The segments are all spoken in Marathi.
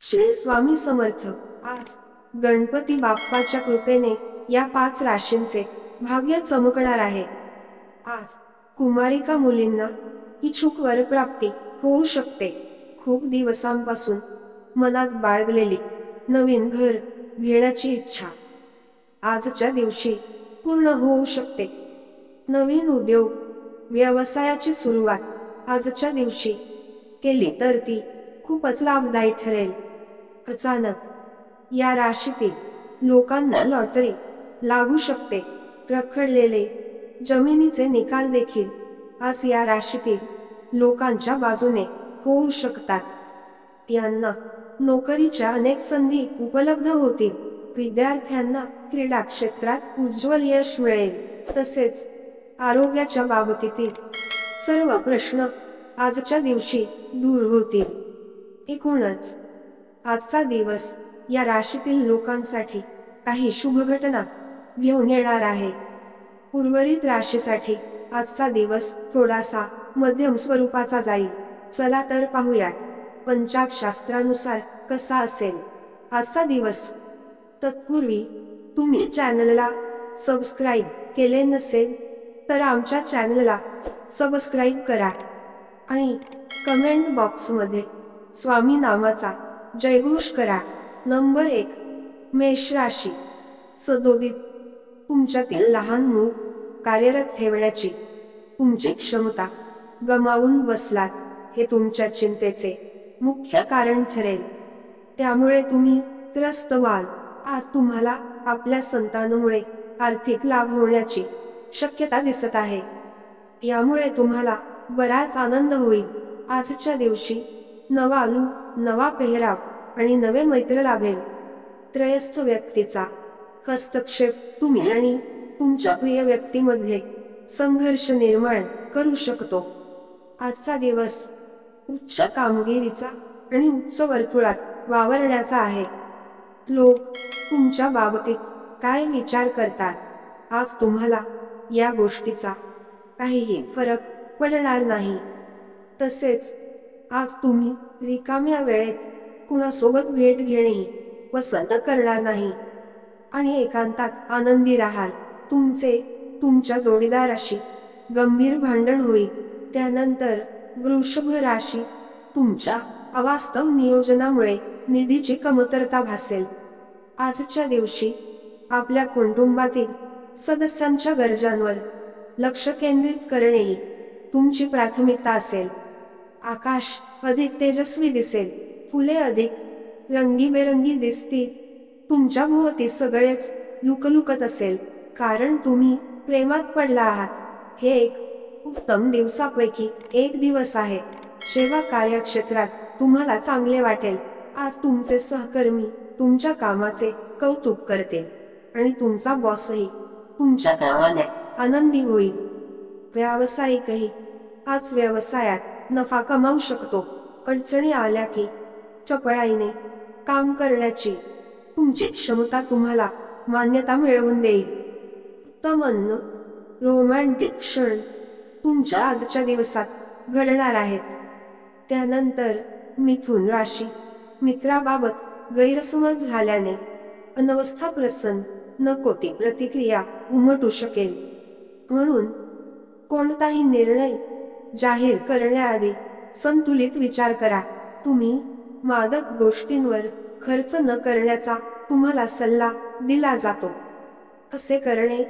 श्री स्वामी समर्थ। आज गणपती बाप्पाच्या कृपेने या 5 राशींचे भाग्य चमकणार आहे। आज कुमारिका मुलींना इच्छुक वरप्राप्ती होऊ शकते। खूप दिवसांपासून मनात बाळगलेली नवीन घर घेण्याची इच्छा आजच्या दिवशी पूर्ण होऊ शकते। नवीन उद्योग व्यवसायाची सुरुवात आजच्या दिवशी केली तर ती खूपच लाभदायी ठरेल। अचानक या राशीतील लोकांना लॉटरी लागू शकते। रखडलेले जमिनीचे निकाल देखील आज या राशीतील लोकांच्या बाजूने होऊ शकतात। यांना नोकरीच्या अनेक संधी उपलब्ध होतील। विद्यार्थ्यांना क्रीडा क्षेत्रात उज्ज्वल यश मिळेल। तसेच आरोग्याच्या बाबतीतील सर्व प्रश्न आजच्या दिवशी दूर होतील। एकूणच आजचा दिवस या राशीतील लोकांसाठी काही शुभ घटना घेऊन येणार आहे। उर्वरित राशीसाठी आजचा दिवस थोडासा मध्यम स्वरूपाचा जाईल। चला तर पाहूया पंचांगशास्त्रानुसार कसा असेल आजचा दिवस। तत्पूर्वी तुम्ही चॅनलला सबस्क्राईब केले नसेल तर आमच्या चॅनलला सबस्क्राईब करा आणि कमेंट बॉक्समध्ये स्वामी नामाचा जयघोष करा। नंबर 1, मेष राशी। सदोदित तुमच्यातील लहान मूल कार्यरत ठेवण्याची तुमची क्षमता गमावून बसलात हे तुमच्या चिंतेचे मुख्य कारण ठरेल। त्यामुळे तुम्ही त्रस्त व्हाल। आज तुम्हाला आपल्या संतानामुळे आर्थिक लाभ होण्याची शक्यता दिसत आहे। यामुळे तुम्हाला बराच आनंद होईल। आजच्या दिवशी नवा लूक, नवा पेहराव आणि नवे मित्र लाभेल। त्रयस्थ व्यक्तीचा हस्तक्षेप तुम्ही आणि तुमच्या प्रिय व्यक्तीमध्ये संघर्ष निर्माण करू शकतो। आजचा दिवस उच्च कामगिरीचा आणि उच्च वर्तुळात वावरण्याचा आहे। लोक तुमच्या बाबतीत काय विचार करतात आज तुम्हाला या गोष्टीचा काहीही फरक पडणार नाही। तसेच आज तुम्ही रिकाम्या वेळेत कुणासोबत भेट घेणेही पसंत करणार नाही आणि एकांतात आनंदी राहाल। तुमच्या जोडीदाराशी गंभीर भांडण होईल। त्यानंतर वृषभ राशी। तुमच्या अवास्तव नियोजनामुळे निधीची कमतरता भासेल। आजच्या दिवशी आपल्या कुटुंबातील सदस्यांच्या गरजांवर लक्ष केंद्रित करणे तुमची प्राथमिकता असेल। आकाश अधिक तेजस्वी दिसेल। फुले अधिक रंगीबेरंगी दिसतील। तुमच्या भोवती सगळेच लुकलुकत असेल कारण तुम्ही प्रेमात पडला आहात। हे एक उत्तम दिवसापैकी एक दिवस आहे। सेवा कार्यक्षेत्रात तुम्हाला चांगले वाटेल। आज तुमचे सहकर्मी तुमच्या कामाचे कौतुक करतील आणि तुमचा बॉसही तुमच्या कामाने आनंदी होईल। व्यावसायिकही आज व्यवसायात नफा कमावू शकतो। अडचणी आल्या की चपळाईने काम करण्याची तुमची क्षमता तुम्हाला मान्यता मिळवून देईल। उत्तम अन्न, रोमॅन्टिक क्षण तुमच्या आजच्या दिवसात घडणार आहेत। त्यानंतर मिथुन राशी। मित्राबाबत गैरसमज झाल्याने अनवस्था प्रसन्न नको ती प्रतिक्रिया उमटू शकेल। म्हणून कोणताही निर्णय जाहीर करण्याआधी संतुलित विचार करा। तुम्ही मादक गोष्टींवर खर्च न करण्याचा तुम्हाला सल्ला दिला जातो। असे करणे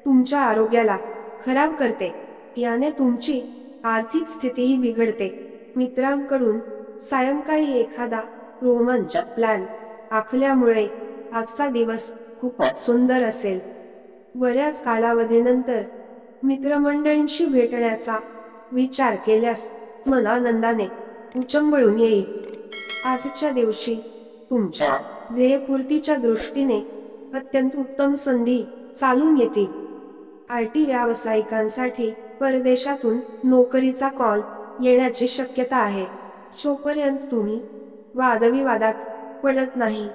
तुमच्या आरोग्याला खराब करते। याने तुमची आर्थिक स्थितीही बिघडते। मित्रांकडून सायंकाळी एखादा रोमांचक प्लॅन आखल्यामुळे आजचा दिवस खूपच सुंदर असेल। बऱ्याच कालावधीनंतर मित्रमंडळींशी भेटण्याचा विचार केल्यास मन आनंदाने उचंबळून येईल। आजच्या दिवशी तुमच्या ध्येयपूर्तीच्या दृष्टीने अत्यंत उत्तम संधी चालून येतील। आयटी व्यावसायिकांसाठी परदेशातून नोकरीचा कॉल येण्याची शक्यता आहे। जोपर्यंत तुम्ही वादविवादात पडत नाही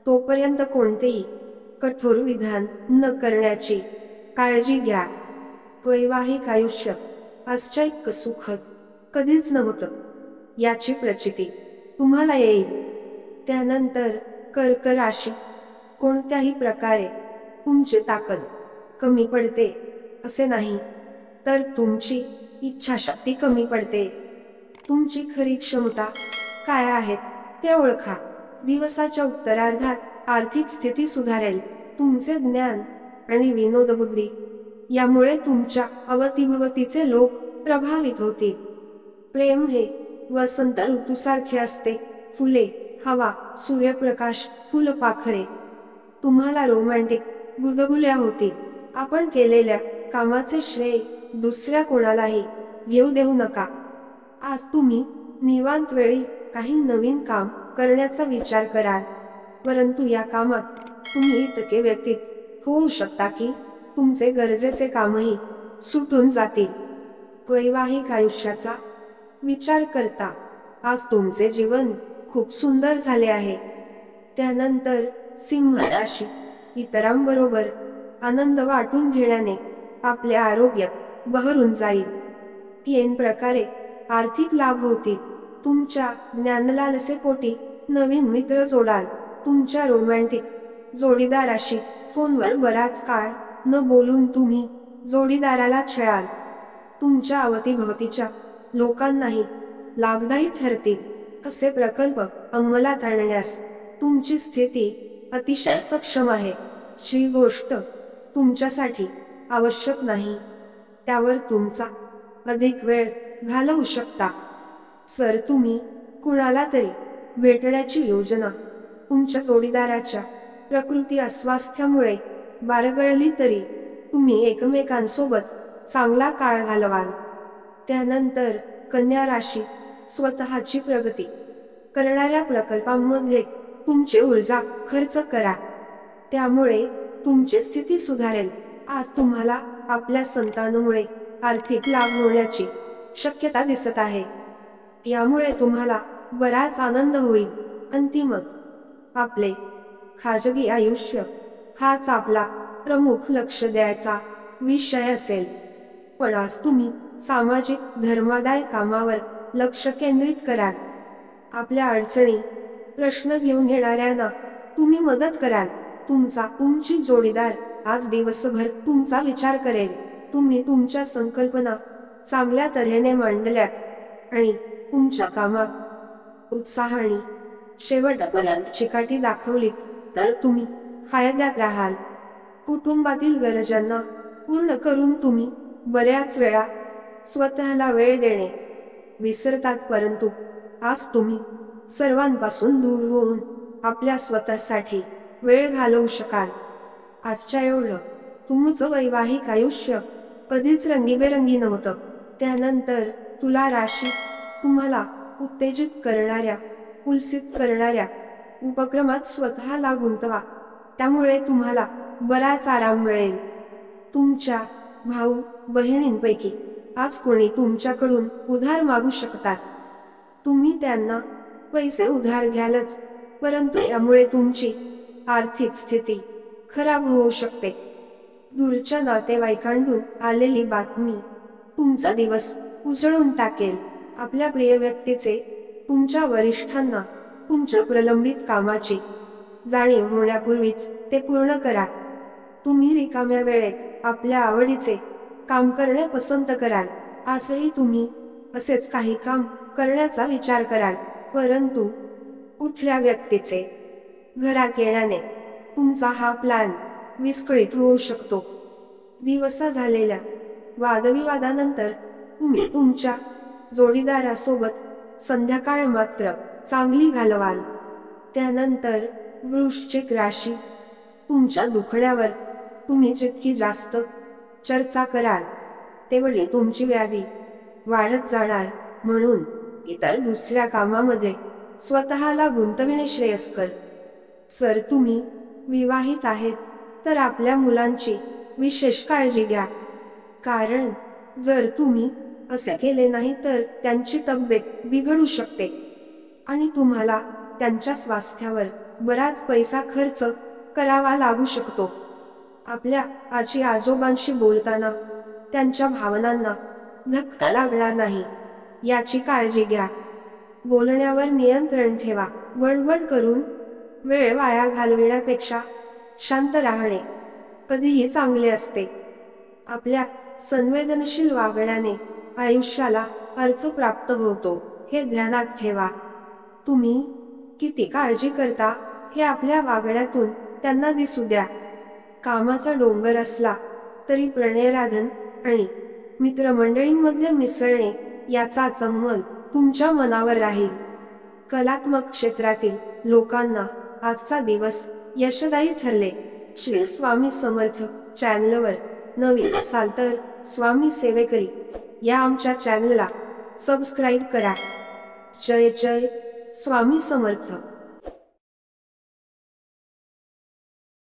तोपर्यंत कोणतेही कठोर विधान न करण्याची काळजी घ्या। वैवाहिक आयुष्य आजच्या इतकं सुखद कधीच नव्हतं याची प्रचिती तुम्हाला येईल। त्यानंतर कर्क राशी, कोणत्याही प्रकारे तुमची ताकद कमी पडते असे नाही, तर तुमची इच्छाशक्ती कमी पडते. तुमची खरी क्षमता काय आहेत ते ओळखा. दिवसाच्या उत्तरार्धात आर्थिक स्थिती सुधारेल. तुमचे ज्ञान आणि विनोदबुद्धी यामुळे तुमच्या अवतीभवतीचे लोक प्रभावित होतील. प्रेम हे वसंत ऋतूसारखे असते. फुले, हवा, सूर्यप्रकाश, फुलपाखरे. तुम्हाला रोमॅन्टिक गुदगुल्या होतील. आपण केलेल्या कामाचे श्रेय दुसऱ्या कोणालाही घेऊ देऊ नका. आज तुम्ही निवांत वेळी काही नवीन काम करण्याचा विचार कराल, परंतु या कामात तुम्ही इतके व्यतीत होऊ शकता की तुमचे गरजेचे कामही सुटून जातील. वैवाहिक आयुष्याचा विचार करता आज तुमचे जीवन खूप सुंदर झाले आहे. त्यानंतर सिंह राशी, इतरांबरोबर आनंद वाटून घेण्याने आपले आरोग्य बहरून जाईल. ऐन प्रकारे आर्थिक लाभ होतील. तुमच्या ज्ञानलालसेपोटी नवीन मित्र जोडाल. तुमच्या रोमॅन्टिक जोडीदाराशी फोनवर बराच काळ न बोलून तुम्ही जोडीदाराला छळाल. तुमच्या अवतीभवतीच्या लोकांनाही लाभदायी ठरतील असे प्रकल्प अंमलात आणण्यास तुमची स्थिती अतिशय सक्षम आहे. जी गोष्ट तुमच्यासाठी आवश्यक नाही त्यावर तुमचा अधिक वेळ घालवू शकता. जर तुम्ही कुणाला तरी भेटण्याची योजना तुमच्या जोडीदाराच्या प्रकृती अस्वास्थ्यामुळे बारगळली तरी तुम्ही एकमेकांसोबत चांगला काळ घालवाल. त्यानंतर कन्या राशी, स्वतःची प्रगती करणाऱ्या प्रकल्पांमध्ये तुमची ऊर्जा खर्च करा, त्यामुळे तुमची स्थिती सुधारेल. आज तुम्हाला आपल्या संतानामुळे आर्थिक लाभ होण्याची शक्यता दिसत आहे. यामुळे तुम्हाला बराच आनंद होईल. अंतिमत आपले खाजगी आयुष्य हाच आपला प्रमुख लक्ष द्यायचा विषय असेल, पण आज तुम्ही सामाजिक धर्मादाय कामावर लक्ष केंद्रित कराल. आपल्या अडचणी प्रश्न घेऊन येणाऱ्यांना तुम्ही मदत कराल. तुमची जोडीदार आज दिवसभर तुमचा विचार करेल. तुम्ही तुमच्या संकल्पना चांगल्या तऱ्हेने मांडल्यात आणि तुमच्या कामात उत्साहाने शेवटपर्यंत चिकाटी दाखवलीत तर तुम्ही फायद्यात राहाल. कुटुंबातील गरजांना पूर्ण करून तुम्ही बऱ्याच वेळा स्वतःला वेळ देणे विसरतात, परंतु आज तुम्ही सर्वांपासून दूर होऊन आपल्या स्वतःसाठी वेळ घालवू शकाल. आजच्या एवढं तुमचं वैवाहिक आयुष्य कधीच रंगीबेरंगी नव्हतं. त्यानंतर तुला राशी, तुम्हाला उत्तेजित करणाऱ्या, उल्सित करणाऱ्या उपक्रमात स्वतःला गुंतवा, त्यामुळे तुम्हाला बराच आराम मिळेल. तुमच्या भाऊ बहिणींपैकी आज कोणी तुमच्याकडून उधार मागू शकतात. तुम्ही त्यांना पैसे उधार घ्यालच, परंतु यामुळे तुमची आर्थिक स्थिती खराब होऊ शकते. दूरच्या नातेवाईकांकडून आलेली बातमी तुमचा दिवस उजळून टाकेल. आपल्या प्रिय व्यक्तीचे तुमच्या वरिष्ठांना तुमच्या प्रलंबित कामाची जाणीव होण्यापूर्वीच ते पूर्ण करा. तुम्ही रिकाम्या वेळेत आपल्या आवडीचे काम करणे पसंत कराल. आजही तुम्ही असेच काही काम करण्याचा विचार कराल, परंतु कुठल्या व्यक्तीचे घरात येण्याने तुमचा हा प्लॅन विस्कळीत होऊ शकतो. दिवसा झालेल्या वादविवादानंतर तुम्ही तुमच्या जोडीदारासोबत संध्याकाळ मात्र चांगली घालवाल. त्यानंतर वृश्चिक राशी, तुमच्या दुखण्यावर तुम्ही जितकी जास्त चर्चा कराल तेवढी तुमची व्याधी वाढत जाणार, म्हणून इतर दुसऱ्या कामामध्ये स्वतःला गुंतविणे श्रेयस्कर. जर तुम्ही विवाहित आहेत तर आपल्या मुलांची विशेष काळजी घ्या, कारण जर तुम्ही असे केले नाही तर त्यांची तब्येत बिघडू शकते आणि तुम्हाला त्यांच्या स्वास्थ्यावर बराच पैसा खर्च करावा लागू शकतो. आपल्या आजी आजोबांशी बोलताना त्यांच्या भावनांना धक्का लागणार नाही याची काळजी घ्या. बोलण्यावर नियंत्रण ठेवा. वणवण करून वेळ वाया घालविण्यापेक्षा शांत राहणे कधीही चांगले असते. आपल्या संवेदनशील वागण्याने आयुष्याला अर्थ प्राप्त होतो हे ध्यानात ठेवा. तुम्ही किती काळजी करता हे आपल्या वागण्यातून त्यांना दिसू द्या. कामाचा डोंगर असला तरी प्रणयराधन आणि मित्रमंडळींमध्ये मिसळणे याचा अंमल तुमच्या मनावर राहील. कलात्मक क्षेत्रातील लोकांना आजचा दिवस यशदायी ठरले. श्री स्वामी समर्थ चॅनलवर नवीन असाल तर स्वामी सेवेकरी या आमच्या चॅनलला सबस्क्राईब करा. जय जय स्वामी समर्थ.